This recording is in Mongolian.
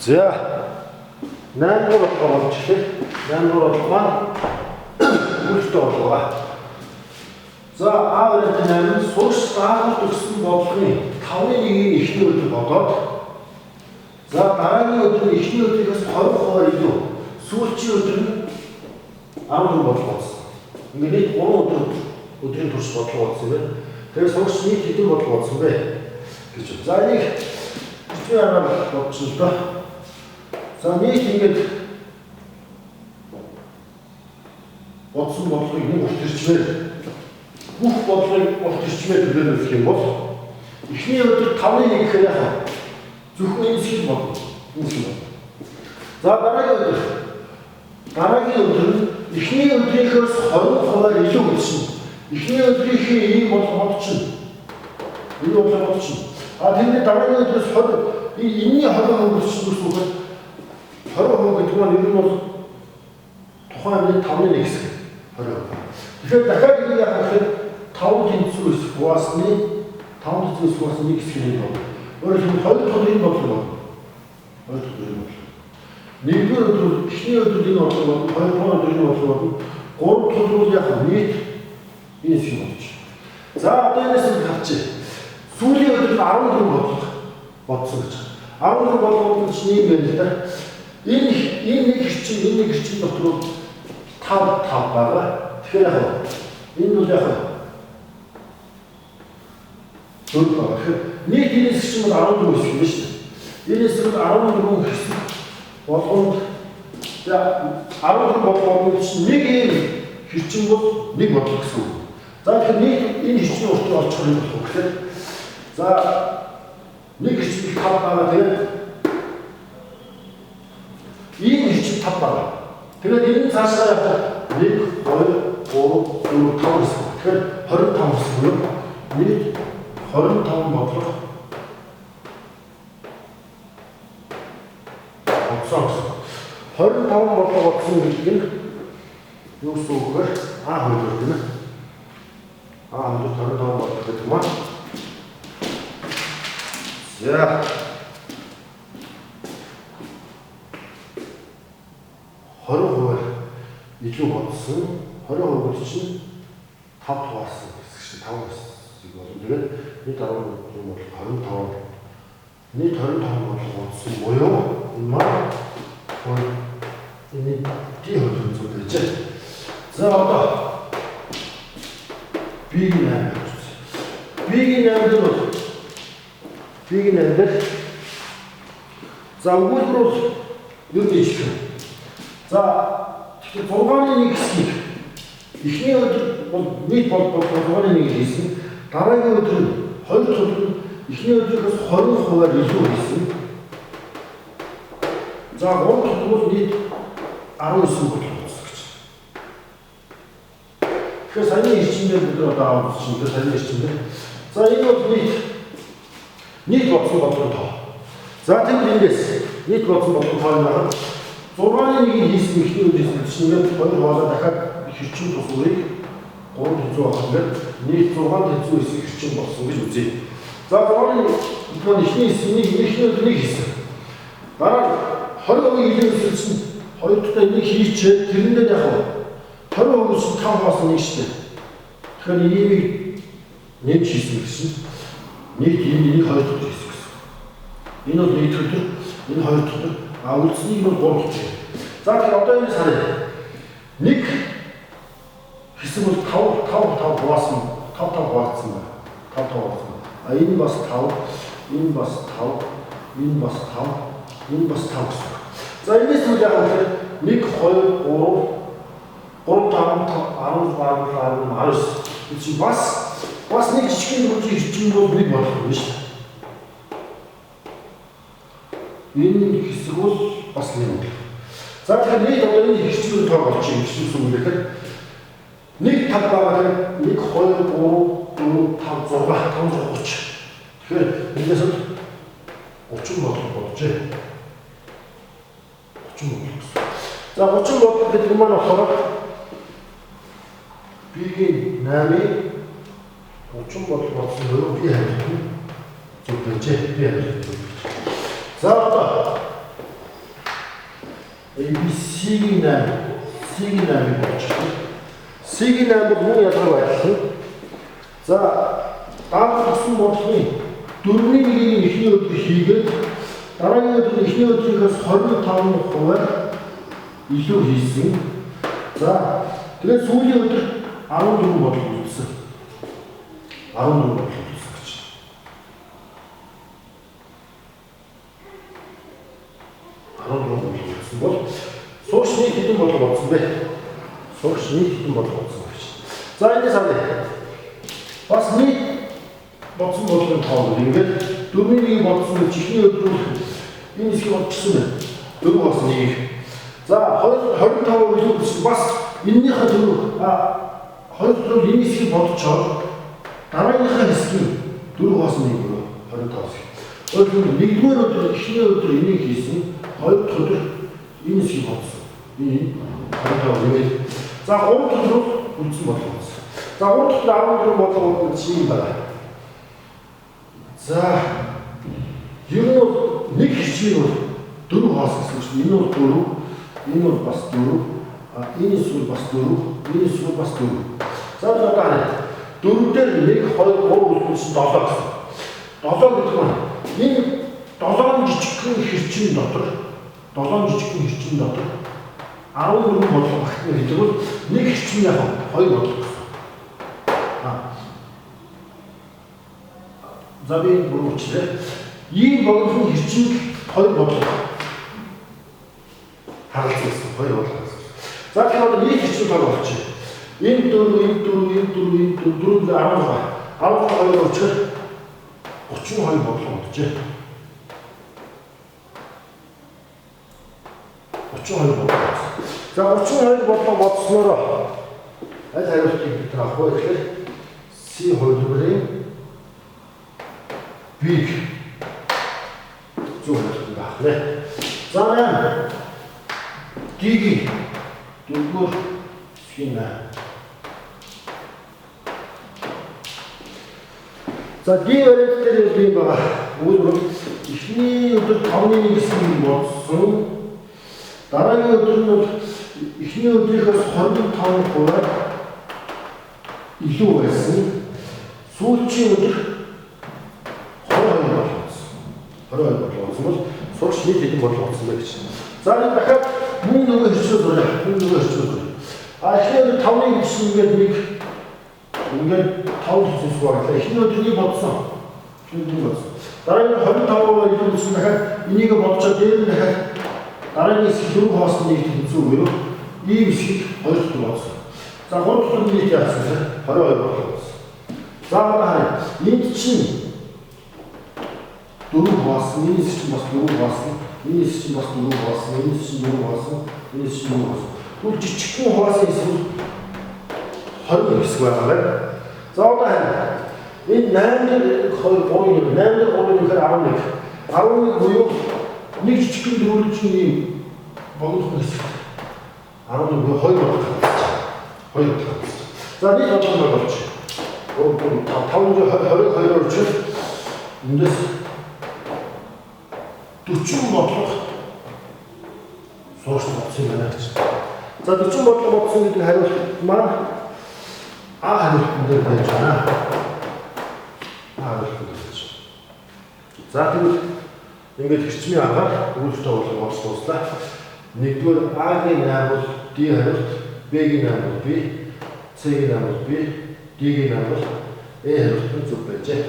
За 8 дугаар болж ирлээ. 8 дугаар маань үлдээ боллоо. За А-ын 8 сурч даалгавар төгссөн бодлогын 5-1-ийн эхний өдөр бодоод за дараагийн өдрийн эхний өдрөөс 20% илүү сүүлчийн өдөр нь 14 бодлого болсон. Ингээд 3 өдрийн турш бодлого болсон юм байна. Тэгэхээр сурч нийт хэдэн бодлого болсон бэ гэж. За энийг хэвээр аргаар бодчих л доо. За нийт ингээд бодсон бодлогыг нэг урт ирчмээр бүх бодлогыг урт ирчмээр төлөөлөх юм бол эхний өдөр 5-1 гэхээр яах вэ? Зөвхөн энэ шиг бодно. За дараагийн өдөр нь эхний өдрийнхөөс 20% илүү гэсэн. Эхний өдрийнхээ ийм бодлого чинь. А тэгвэл дараагийн өдрөөс 20 энэний 20% гэсэн үг нь 20% гэдэг нь ер нь бол тухайн нэг 5-1 хэсэг 20%. Тэгэхээр дахиад ингэ яах вэ? 5 тэнцвэрс хуваасны 5 тэнцвэрс хуваасны нэг хэсгийг бол өөрөөр хэлбэл 2 өдрийн бодлого. 2 өдрийн бодлого. Нэгдүгээр өдөр эхний өдрийн бодлого, хоёрдугаар өдрийн бодлого, гурав дахь өдөр яах вэ? Нийт энэ хэсэг болж. За одоо энэс нь харчих. Сүүлийн өдөр 14 бодлого бодсон гэж. 14 бодлого чинь юм байна л да. Энэ нэг хэрчим дотор 5 байгаа. Тэгэхээр яах вэ? Энэ бол яах вэ? 4 байгаа. Тэгэхээр нийт энэ хэсэг чинь 14 хэсэг юм шүү дээ. Энэ хэсэг 14 хэсэг болгонд 14 бодлого чинь нэг юм хэрчим бол нэг бодлого гэсэн үг. За тэгэхээр нийт энэ хэрчмийн урт олчих юм болох гэхээр за нэг хэрчим 5 байгаа тэгээд ийм хэрчим 5 байгаа. Тэгээд энэ цаашаа явах 1 2 3 4 5 хэсэг. Тэгэхээр 25 хэсэг юм. Нийт 25 бодлого бодсон. 25 бодлого бодсон гэдэг нь юу гэсэн үг вэ? А2 тийм ээ. А2 25 бодлого гэдэг юм аа. За 20% илүү бодсон. 20% чинь 5 хуваасан хэсэг шиг 5 хэсэг болно. Тэгээд нийт 10 бол 25. Нийт 25 бол бодсон буюу энэ маань энэ ди хөлөө зүйл байж. За одоо B-ийн 8. B-ийн 8 бол B-ийн 8 дээр за өгүүлбэр бол юу гэж хэлэх вэ? За тэгэхээр 6-ны 1 хэсгийг эхний өдөр бол нийт бол 6-ны 1 хийсэн. Дараагийн өдөр нь 2 дахь өдөр нь эхний өдрөөс 20% илүү хийсэн. За 3 дахь өдөр бол нийт 19 бодлого болсон гэж. Тэгэхээр саяны ирчимээр бид одоо авах чинь саяны ирчимээр. За энэ бол нийт бодсон бодлого тоо. За тэгвэл эндээс нийт бодсон бодлого тоо юм. 6-ны 1 хийсэн эхний өдрөөс чинь 2 хоолой дахиад хэрчим тусварыг 3 тэнцүү авах гэдэг нийт 6 тэнцүү хэсэг хэрчим болсон гэж үзье. За 6-ны эхний эхний өдрийг хийсэн. Дараа 20% илүү хэсэг чинь 2 дахь энийг хийчээд тэрэндээ яах вэ? 20% чинь 5 хоосон нэг шүү дээ. Тэгэхээр энийг нэг хийсэн гэсэн нийт энийг 2 дахь хийсэн гэсэн. Энэ бол нэг өдөр, энэ 2 дахь өдөр үлдсэнийг бол 3 дахь. За тэгэхээр одоо энэ харъя. Нэг хэсэг бол 5 хуваасан 5 хуваацсан байна. 5 хуваацсан. А энэ бас 5, энэ бас 5, энэ бас 5, энэ бас 5 гэсэн. За энэс үл яах вэ? 1 2 3 5 10 чи бас нэг жижигхэн бүжиг хэрчим бол нэг болох юм шүү дээ. Энэ хэсэг бол бас нэг. За тэгэхээр нийт одоо энэ хэрчмийн тоо болж юм гэсэн үг гэхээр 1 5 байгаа 1 2 3 4 5 6 530. Тэгэхээр эндээс 30 бодлого боджээ. 30 бодлого. За 30 бодлого гэдэг нь маань болохоор B-ийн 8-ийн 30 бодлого болсон өөрөө би харин зөв байжээ. Би харин. За одоо AB C-ийн 8, C-ийн 8-ыг болчихсон. C-ийн 8 бол мөн ялгаа байлсан. За, даавал гэсэн бодлогын 4-1-ийн эхний өдөр хийгээд дараагийн өдөр эхний өдрийнхээс 25% илүү хийсэн. За, тэгээд сүүлийн өдөр 14 бодлого үлдсэн. 14 бодлого үлдсэн гэж. Бол суугч нийт хэдэн бодлого бодсон бэ? Суугч нийт хэдэн бодлого бодсон гэж. За энэ сая. Бас нийт бодсон бодлогын тоог ингээд 4-1 бодсон чихний өдрөөр энэ хэсгийг бодчихсон байна. 4 бас 1. За 25 илүү бас энэнийхээ дөрөв хоёр өдрөөр энэ хэсгийг бодчихоор дараагийнхаа хэсгийг 4 бас 1 25 хэсэг. Өөрөлдөө нэгдүгээр өдөр эхний өдөр энийг хийсэн, хоёр дахь өдөр энэ хэсгийг бодсон. Энэ 25 нэмээд. За 3 дахь өдөр үлдсэн бодлого болсон. За 3 дахь өдөр 14 бодлого үлдсэн юм байна. За ер нь нэг хэсгийг бол 4 хоос гэсэн чинь энэ бол 4, энэ бол бас 4, энэ эсвэл бас 4, энэ эсвэл бас 4. За одоо харъя. 4 дээр 1 2 3 үлдсэн 7 гэсэн. 7 гэдэг нь энэ 7 жижигхэн хэрчим дотор 7 жижигхэн хэрчим дотор 14 бодлого багтна гэдэг бол нэг хэрчим яг 2 бодлого гэсэн. За би бүрүүлчихлээ. Ийм бодлогын хэрчимд 2 бодлого харилцсан 2 бодлого. За тэгэхээр одоо нэг хэрчим тоо болчих. Энэ 4 12 болчихоор 32 бодлого болжээ. 32 бодлого. За 32 бодлого бодсноор аль хариултыг бид авах вэ гэхээр C хувилбарын B зөв хариулт байх нэ. За D-ийн 4-р хэсгийн 8. За D вариант дээр юм байна. Үүгээр эхний өдөр 5-1 гэсэн бодсон. Дараагийн өдөр нь бол эхний өдрийнхээс 25% илүү байсан. Сүүлчийн өдөр 22 болсон. 22 болсон бол сурч нийт хэдэн бодлого болсон бэ гэж. За энэ дахиад мөн нөгөө хэрчүүд байна. Эхний өдөр 5-1 гэсэн ингээд 5 хэсэг байна. Эхний өдрийг бодсон. Дараагийн 25% илүү болсон дахиад энийг бодчоо дээр нь дахиад дараагийн хэсэг 4 хоосны нийт хэзээ үгүй юу? Ийм хэсгийг 2 дахь бодсон. За 3 дахь нийт яасан бэ? 22 бодлого болсон. За харъя. Энд чинь 4 хоосон, энэ хэсэг чинь бас 4 хоосон, энэ хэсэг чинь бас 4 хоосон, энэ хэсэг чинь 4 хоосон, энэ хэсэг чинь 4 хоосон. Тэгвэл жижигхэн хоосон хэсэг 20 хэсэг байгаа байна. За одоо харъя. Энэ 8 дээр 2 3 юм. 8 дээр 3 гэхээр 11. 11 буюу нэг жижигхэн дөрвөлжин ийм богино хэсэг. 11 буюу 2 бодлого. 2 бодлого. За нэг бодлого болчих. 522 орчим. Эндээс 40 бодлого суурьш бодсон юм байна гэж. За 40 бодлого бодсон гэдэг хариулт маань хариулт дээр байж байна. Хариулт гэж. За тэгвэл ингээд хэрчмийн аргаар үйлдэлтэй бодлого бодслууллаа. Нэгдүгээр А-гийн 8 бол D хариулт, B-гийн 8 бол B, C-гийн 8 бол B, D-гийн 8 бол E хариулт нь зөв байжээ.